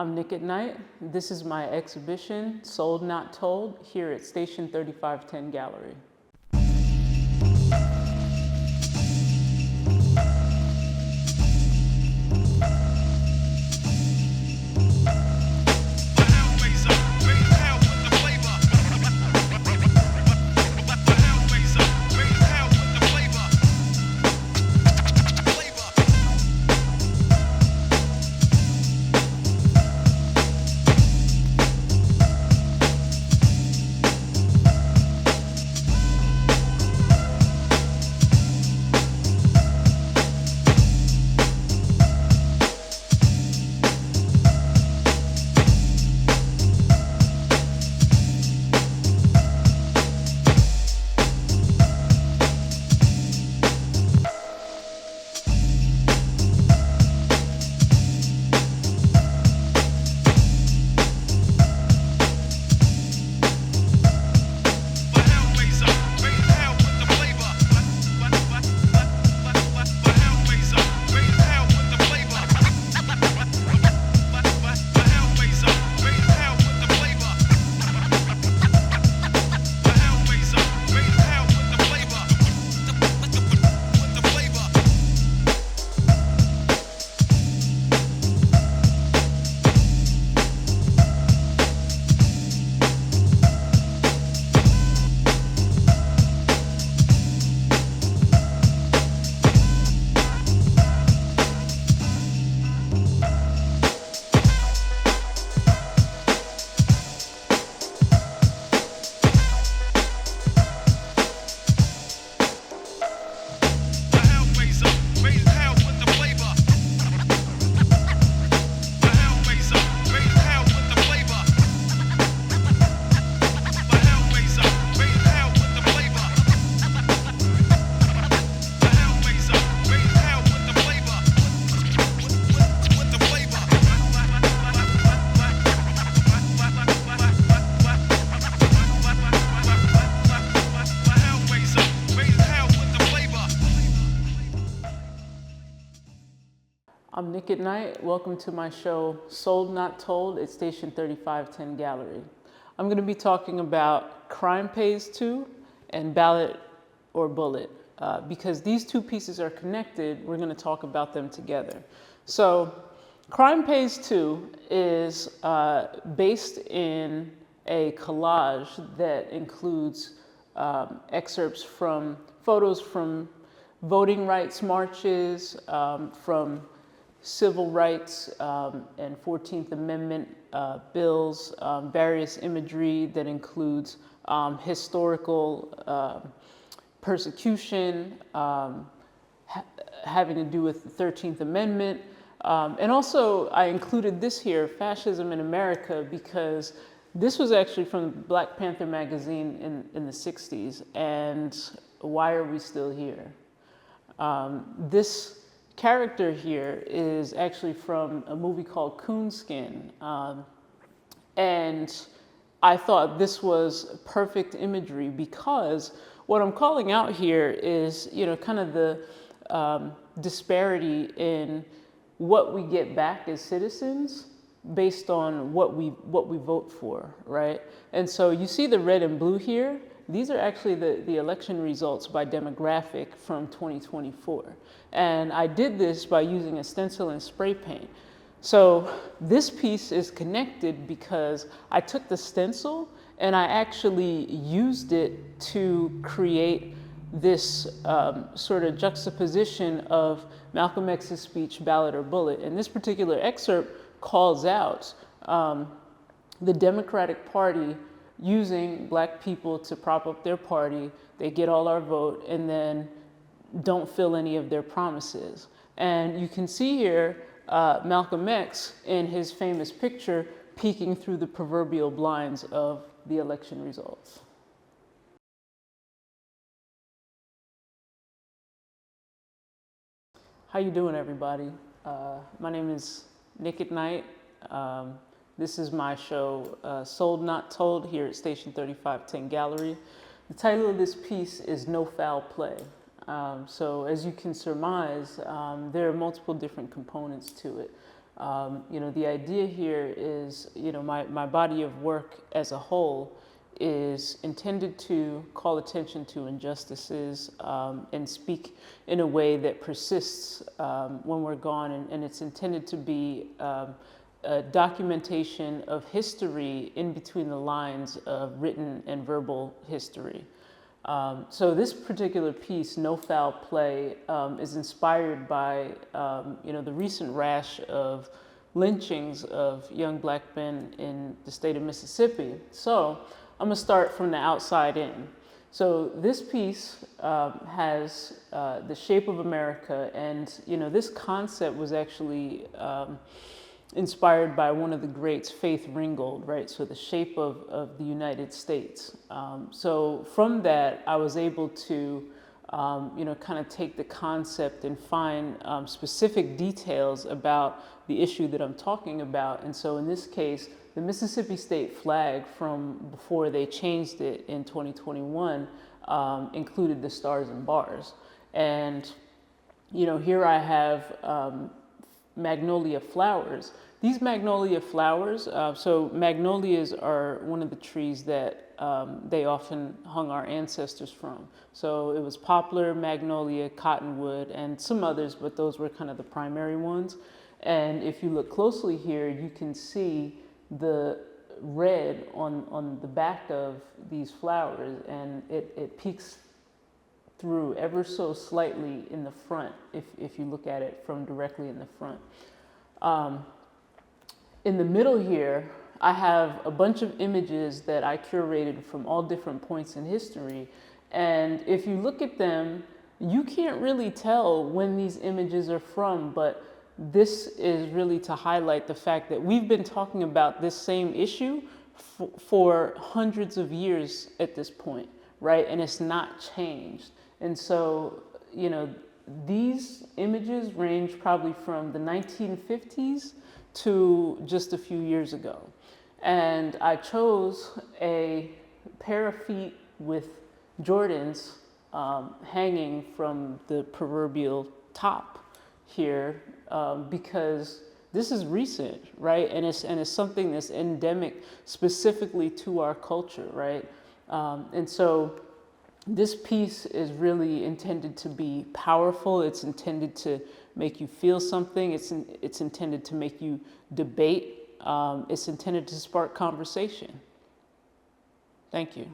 I'm Nick at Nite. This is my exhibition, Sold Not Told, here at Station 3510 Gallery. I'm Nick at Nite. Welcome to my show, Sold Not Told at Station 3510 Gallery. I'm going to be talking about Crime Pays To and Ballot or Bullet. Because these two pieces are connected, we're going to talk about them together. So, Crime Pays To is based in a collage that includes excerpts from photos from voting rights marches, from civil rights and 14th Amendment bills, various imagery that includes historical persecution, having to do with the 13th Amendment. And also I included this here, Fascism in America, because this was actually from Black Panther magazine in the 60s. And why are we still here? This character here is actually from a movie called Coonskin. And I thought this was perfect imagery because what I'm calling out here is, kind of the disparity in what we get back as citizens based on what we vote for, right? And so you see the red and blue here. These are actually the election results by demographic from 2024. And I did this by using a stencil and spray paint. So this piece is connected because I took the stencil and I actually used it to create this sort of juxtaposition of Malcolm X's speech, Ballot or Bullet. And this particular excerpt calls out the Democratic Party using Black people to prop up their party. They get all our vote and then don't fill any of their promises. And you can see here Malcolm X in his famous picture peeking through the proverbial blinds of the election results. How you doing, everybody? My name is Nick at Nite. This is my show, Sold Not Told, here at Station 3510 Gallery. The title of this piece is No Foul Play. So as you can surmise, there are multiple different components to it. The idea here is, my body of work as a whole is intended to call attention to injustices and speak in a way that persists when we're gone. And it's intended to be a documentation of history in between the lines of written and verbal history. So this particular piece, No Foul Play, is inspired by, the recent rash of lynchings of young black men in the state of Mississippi. So I'm gonna start from the outside in. So this piece has the shape of America, and this concept was actually inspired by one of the greats, Faith Ringgold, right? So the shape of the United States. So from that, I was able to, kind of take the concept and find specific details about the issue that I'm talking about. And so in this case, the Mississippi State flag from before they changed it in 2021 included the stars and bars. And, here I have magnolia flowers. These magnolia flowers, so magnolias are one of the trees that they often hung our ancestors from. So it was poplar, magnolia, cottonwood, and some others, but those were kind of the primary ones. And if you look closely here, you can see the red on the back of these flowers, and it peeks through ever so slightly in the front if you look at it from directly in the front. In the middle here, I have a bunch of images that I curated from all different points in history. And if you look at them, you can't really tell when these images are from, but this is really to highlight the fact that we've been talking about this same issue for hundreds of years at this point, right? And it's not changed. And so, these images range probably from the 1950s to just a few years ago. And I chose a pair of feet with Jordans hanging from the proverbial top here because this is recent, right? And it's something that's endemic specifically to our culture, right? And so this piece is really intended to be powerful. It's intended to make you feel something. It's intended to make you debate. It's intended to spark conversation. Thank you.